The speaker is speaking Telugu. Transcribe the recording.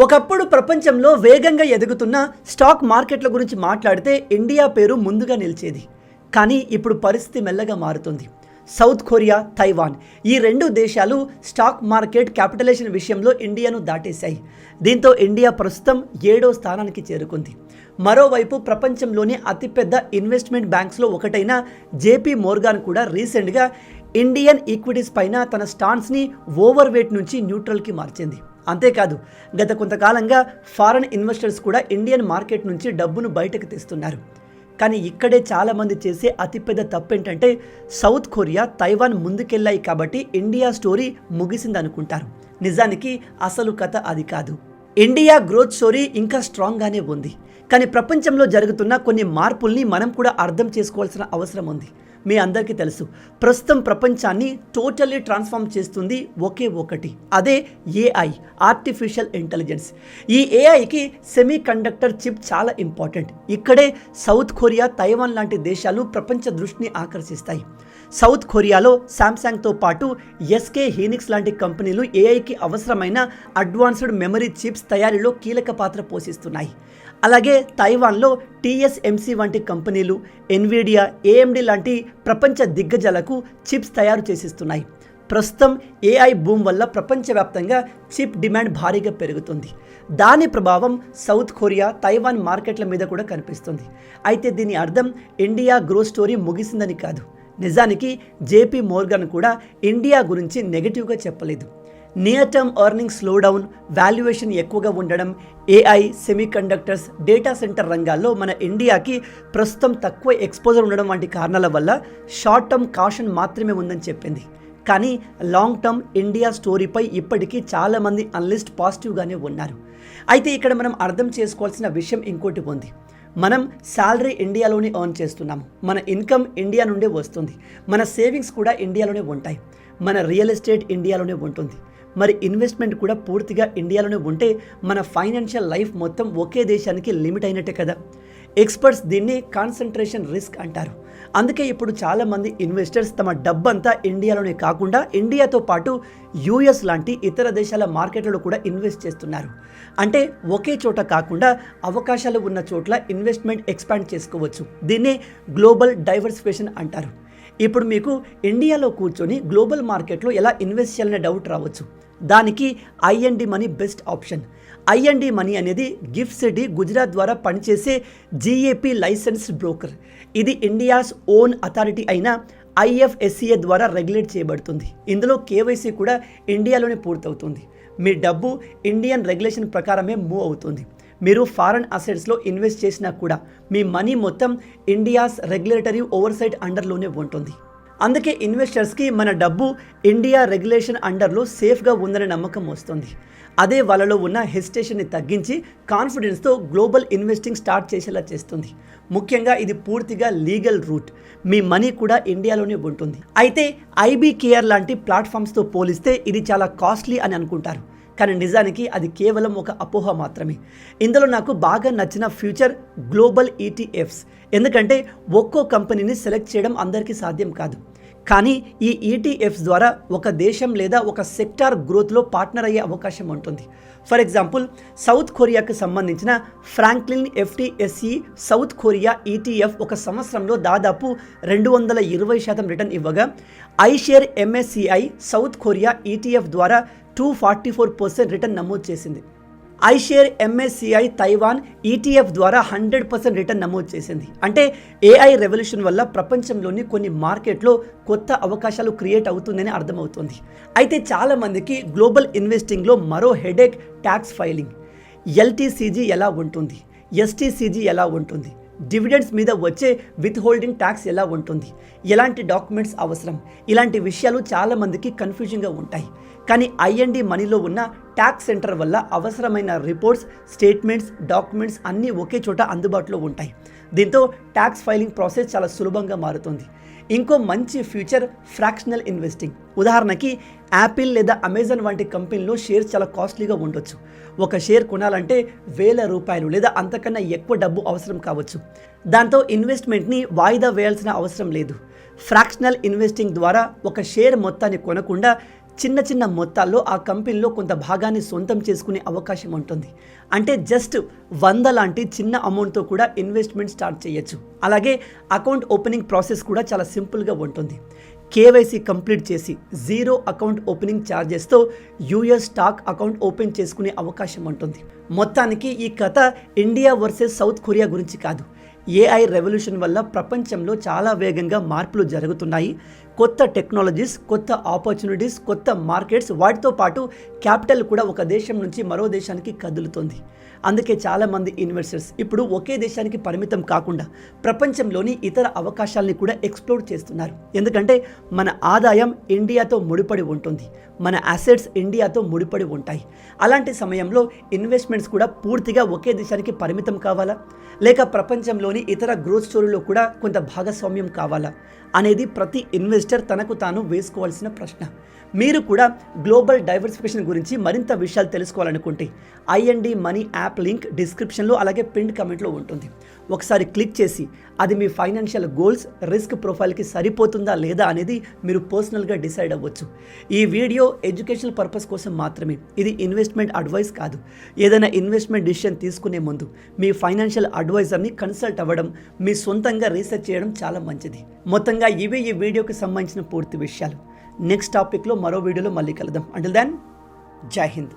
ఒకప్పుడు ప్రపంచంలో వేగంగా ఎదుగుతున్న స్టాక్ మార్కెట్ల గురించి మాట్లాడితే ఇండియా పేరు ముందుగా నిలిచేది. కానీ ఇప్పుడు పరిస్థితి మెల్లగా మారుతుంది. సౌత్ కొరియా, తైవాన్ ఈ రెండు దేశాలు స్టాక్ మార్కెట్ క్యాపిటలైజేషన్ విషయంలో ఇండియాను దాటేశాయి. దీంతో ఇండియా ప్రస్తుతం 7వ స్థానానికి చేరుకుంది. మరోవైపు ప్రపంచంలోని అతిపెద్ద ఇన్వెస్ట్మెంట్ బ్యాంక్స్లో ఒకటైన జేపీ మోర్గాన్ కూడా రీసెంట్గా ఇండియన్ ఈక్విటీస్ పైన తన స్టాన్స్ని ఓవర్ వెయిట్ నుంచి న్యూట్రల్కి మార్చింది. అంతేకాదు, గత కొంతకాలంగా ఫారెన్ ఇన్వెస్టర్స్ కూడా ఇండియన్ మార్కెట్ నుంచి డబ్బును బయటకు తెస్తున్నారు. కానీ ఇక్కడే చాలామంది చేసే అతిపెద్ద తప్పు ఏంటంటే సౌత్ కొరియా, తైవాన్ ముందుకెళ్ళాయి కాబట్టి ఇండియా స్టోరీ ముగిసిందనుకుంటారు. నిజానికి అసలు కథ అది కాదు. ఇండియా గ్రోత్ స్టోరీ ఇంకా స్ట్రాంగ్గానే ఉంది. కానీ ప్రపంచంలో జరుగుతున్న కొన్ని మార్పుల్ని మనం కూడా అర్థం చేసుకోవాల్సిన అవసరం ఉంది. మీ అందరికీ తెలుసు, ప్రస్తుతం ప్రపంచాన్ని టోటల్లీ ట్రాన్స్ఫార్మ్ చేస్తుంది ఒకే ఒకటి, అదే ఏఐ, ఆర్టిఫిషియల్ ఇంటెలిజెన్స్. ఈ ఏఐకి సెమీ కండక్టర్ చిప్ చాలా ఇంపార్టెంట్. ఇక్కడే సౌత్ కొరియా, తైవాన్ లాంటి దేశాలు ప్రపంచ దృష్టిని ఆకర్షిస్తాయి. సౌత్ కొరియాలో శాంసంగ్తో పాటు ఎస్కే హీనిక్స్ లాంటి కంపెనీలు ఏఐకి అవసరమైన అడ్వాన్స్డ్ మెమరీ చిప్స్ తయారీలో కీలక పాత్ర పోషిస్తున్నాయి. అలాగే తైవాన్లో టీఎస్ఎంసీ వంటి కంపెనీలు, ఎన్విడియా, ఏఎండి లాంటి ప్రపంచ దిగ్గజాలకు చిప్స్ తయారు చేసిస్తున్నాయి. ప్రస్తుతం ఏఐ బూమ్ వల్ల ప్రపంచవ్యాప్తంగా చిప్ డిమాండ్ భారీగా పెరుగుతుంది. దాని ప్రభావం సౌత్ కొరియా, తైవాన్ మార్కెట్ల మీద కూడా కనిపిస్తుంది. అయితే దీని అర్థం ఇండియా గ్రోత్ స్టోరీ ముగిసిందని కాదు. నిజానికి జేపీ మోర్గాన్ కూడా ఇండియా గురించి నెగిటివ్గా చెప్పలేదు. Near term earnings slow down, valuation ఎక్కువగా ఉండడం, AI, semi conductors, data centre రంగాల్లో మన ఇండియాకి ప్రస్తుతం తక్కువ ఎక్స్పోజర్ ఉండడం వంటి కారణాల వల్ల షార్ట్ టర్మ్ కాషన్ మాత్రమే ఉందని చెప్పింది. కానీ లాంగ్ టర్మ్ ఇండియా స్టోరీపై ఇప్పటికీ చాలామంది అనలిస్ట్ పాజిటివ్గానే ఉన్నారు. అయితే ఇక్కడ మనం అర్థం చేసుకోవాల్సిన విషయం ఇంకోటి ఉంది. మనం శాలరీ ఇండియాలోనే ఎర్న్ చేస్తున్నాము, మన ఇన్కమ్ ఇండియా నుండే వస్తుంది, మన సేవింగ్స్ కూడా ఇండియాలోనే ఉంటాయి, మన రియల్ ఎస్టేట్ ఇండియాలోనే ఉంటుంది. మరి ఇన్వెస్ట్మెంట్ కూడా పూర్తిగా ఇండియాలోనే ఉంటే మన ఫైనాన్షియల్ లైఫ్ మొత్తం ఒకే దేశానికి లిమిట్ అయినట్టే కదా. ఎక్స్పర్ట్స్ దీన్ని కాన్సన్ట్రేషన్ రిస్క్ అంటారు. అందుకే ఇప్పుడు చాలామంది ఇన్వెస్టర్స్ తమ డబ్బంతా ఇండియాలోనే కాకుండా ఇండియాతో పాటు యూఎస్ లాంటి ఇతర దేశాల మార్కెట్లలో కూడా ఇన్వెస్ట్ చేస్తున్నారు. అంటే ఒకే చోట కాకుండా అవకాశాలు ఉన్న చోట్ల ఇన్వెస్ట్మెంట్ ఎక్స్పాండ్ చేసుకోవచ్చు. దీన్నే గ్లోబల్ డైవర్సిఫికేషన్ అంటారు. ఇప్పుడు మీకు ఇండియాలో కూర్చొని గ్లోబల్ మార్కెట్లో ఎలా ఇన్వెస్ట్ చేయాలనే డౌట్ రావచ్చు. దానికి IND money best option. IND money అనేది గిఫ్ట్ సిటీ, గుజరాత్ ద్వారా పనిచేసే జీఏపీ లైసెన్స్డ్ బ్రోకర్. ఇది ఇండియాస్ ఓన్ అథారిటీ అయిన ఐఎఫ్ఎస్సిఏ ద్వారా రెగ్యులేట్ చేయబడుతుంది. ఇందులో కేవైసీ కూడా ఇండియాలోనే పూర్తవుతుంది. మీ డబ్బు ఇండియన్ రెగ్యులేషన్ ప్రకారమే మూవ్ అవుతుంది. మీరు ఫారెన్ అసెట్స్లో ఇన్వెస్ట్ చేసినా కూడా మీ మనీ మొత్తం ఇండియాస్ రెగ్యులేటరీ ఓవర్సైట్ అండర్లోనే ఉంటుంది. అందుకే ఇన్వెస్టర్స్కి మన డబ్బు ఇండియా రెగ్యులేషన్ అండర్లో సేఫ్గా ఉందనే నమ్మకం వస్తుంది. అదే వాళ్ళలో ఉన్న హెసిటేషన్ని తగ్గించి కాన్ఫిడెన్స్తో గ్లోబల్ ఇన్వెస్టింగ్ స్టార్ట్ చేసేలా చేస్తుంది. ముఖ్యంగా ఇది పూర్తిగా లీగల్ రూట్. మీ మనీ కూడా ఇండియాలోనే ఉంటుంది. అయితే ఐబీకేఆర్ లాంటి ప్లాట్ఫామ్స్తో పోలిస్తే ఇది చాలా కాస్ట్లీ అని అనుకుంటారు. కానీ నిజానికి అది కేవలం ఒక అపోహ మాత్రమే. ఇందులో నాకు బాగా నచ్చిన ఫ్యూచర్ గ్లోబల్ ఈటీఎఫ్స్. ఎందుకంటే ఒక్కో కంపెనీని సెలెక్ట్ చేయడం అందరికీ సాధ్యం కాదు. కానీ ఈ ఈటీఎఫ్స్ ద్వారా ఒక దేశం లేదా ఒక సెక్టార్ గ్రోత్లో పార్ట్నర్ అయ్యే అవకాశం ఉంటుంది. ఫర్ ఎగ్జాంపుల్, సౌత్ కొరియాకు సంబంధించిన ఫ్రాంక్లిన్ ఎఫ్టీఎస్ఈ సౌత్ కొరియా ఈటీఎఫ్ ఒక సంవత్సరంలో దాదాపు 220% రిటర్న్ ఇవ్వగా, ఐషేర్ ఎంఎస్సిఐ సౌత్ కొరియా ఈటీఎఫ్ ద్వారా 244% రిటర్న్ నమోదు చేసింది. ఐషేర్ ఎంఎస్సిఐ తైవాన్ ఈటీఎఫ్ ద్వారా 100% రిటర్న్ నమోదు చేసింది. అంటే ఏఐ రెవల్యూషన్ వల్ల ప్రపంచంలోని కొన్ని మార్కెట్లో కొత్త అవకాశాలు క్రియేట్ అవుతుందని అర్థమవుతుంది. అయితే చాలామందికి గ్లోబల్ ఇన్వెస్టింగ్లో మరో హెడేక్ ట్యాక్స్ ఫైలింగ్. ఎల్టీసీజీ ఎలా ఉంటుంది, ఎస్టీసీజీ ఎలా ఉంటుంది, డివిడెండ్స్ మీద వచ్చే విత్ హోల్డింగ్ ట్యాక్స్ ఎలా ఉంటుంది, ఎలాంటి డాక్యుమెంట్స్ అవసరం, ఇలాంటి విషయాలు చాలామందికి కన్ఫ్యూజింగ్గా ఉంటాయి. కానీ ఐఎన్డి మనీలో ఉన్న ట్యాక్స్ సెంటర్ వల్ల అవసరమైన రిపోర్ట్స్, స్టేట్మెంట్స్, డాక్యుమెంట్స్ అన్నీ ఒకే చోట అందుబాటులో ఉంటాయి. దీంతో ట్యాక్స్ ఫైలింగ్ ప్రాసెస్ చాలా సులభంగా మారుతుంది. ఇంకో మంచి ఫ్యూచర్ ఫ్రాక్షనల్ ఇన్వెస్టింగ్. ఉదాహరణకి యాపిల్ లేదా అమెజాన్ వంటి కంపెనీలో షేర్స్ చాలా కాస్ట్లీగా ఉండొచ్చు. ఒక షేర్ కొనాలంటే ₹1000 లేదా అంతకన్నా ఎక్కువ డబ్బు అవసరం కావచ్చు. దాంతో ఇన్వెస్ట్మెంట్ని వాయిదా వేయాల్సిన అవసరం లేదు. ఫ్రాక్షనల్ ఇన్వెస్టింగ్ ద్వారా ఒక షేర్ మొత్తాన్ని కొనకుండా చిన్న చిన్న మొత్తాల్లో ఆ కంపెనీలో కొంత భాగాన్ని సొంతం చేసుకునే అవకాశం ఉంటుంది. అంటే జస్ట్ 100 లాంటి చిన్న అమౌంట్తో కూడా ఇన్వెస్ట్మెంట్ స్టార్ట్ చేయొచ్చు. అలాగే అకౌంట్ ఓపెనింగ్ ప్రాసెస్ కూడా చాలా సింపుల్గా ఉంటుంది. కేవైసీ కంప్లీట్ చేసి 0 అకౌంట్ ఓపెనింగ్ ఛార్జెస్తో యూఎస్ స్టాక్ అకౌంట్ ఓపెన్ చేసుకునే అవకాశం ఉంటుంది. మొత్తానికి ఈ కథ ఇండియా వర్సెస్ సౌత్ కొరియా గురించి కాదు. ఏఐ రెవల్యూషన్ వల్ల ప్రపంచంలో చాలా వేగంగా మార్పులు జరుగుతున్నాయి. కొత్త టెక్నాలజీస్, కొత్త ఆపర్చునిటీస్, కొత్త మార్కెట్స్, వాటితో పాటు క్యాపిటల్ కూడా ఒక దేశం నుంచి మరో దేశానికి కదులుతుంది. అందుకే చాలామంది ఇన్వెస్టర్స్ ఇప్పుడు ఒకే దేశానికి పరిమితం కాకుండా ప్రపంచంలోని ఇతర అవకాశాలని కూడా ఎక్స్ప్లోర్ చేస్తున్నారు. ఎందుకంటే మన ఆదాయం ఇండియాతో ముడిపడి ఉంటుంది, మన అసెట్స్ ఇండియాతో ముడిపడి ఉంటాయి. అలాంటి సమయంలో ఇన్వెస్ట్మెంట్స్ కూడా పూర్తిగా ఒకే దేశానికి పరిమితం కావాలా, లేక ప్రపంచంలోని ఇతర గ్రోత్ స్టోరీలో కూడా కొంత భాగస్వామ్యం కావాలా అనేది ప్రతి ఇన్వెస్టర్ తనకు తాను వేసుకోవాల్సిన ప్రశ్న. మీరు కూడా గ్లోబల్ డైవర్సిఫికేషన్ గురించి మరింత విషయాలు తెలుసుకోవాలనుకుంటే IND మనీ యాప్ లింక్ డిస్క్రిప్షన్లో అలాగే పిన్డ్ కమెంట్లో ఉంటుంది. ఒకసారి క్లిక్ చేసి అది మీ ఫైనాన్షియల్ గోల్స్, రిస్క్ ప్రొఫైల్కి సరిపోతుందా లేదా అనేది మీరు పర్సనల్గా డిసైడ్ అవ్వచ్చు. ఈ వీడియో ఎడ్యుకేషనల్ పర్పస్ కోసం మాత్రమే, ఇది ఇన్వెస్ట్మెంట్ అడ్వైస్ కాదు. ఏదైనా ఇన్వెస్ట్మెంట్ డిసిషన్ తీసుకునే ముందు మీ ఫైనాన్షియల్ అడ్వైజర్ని కన్సల్ట్ అవ్వడం, మీ సొంతంగా రీసెర్చ్ చేయడం చాలా మంచిది. మొత్తంగా ఇవే ఈ వీడియోకి సంబంధించిన పూర్తి విషయాలు. నెక్స్ట్ టాపిక్లో మరో వీడియోలో మళ్ళీ కలుద్దాం. అంటిల్ దెన్, జై హింద్.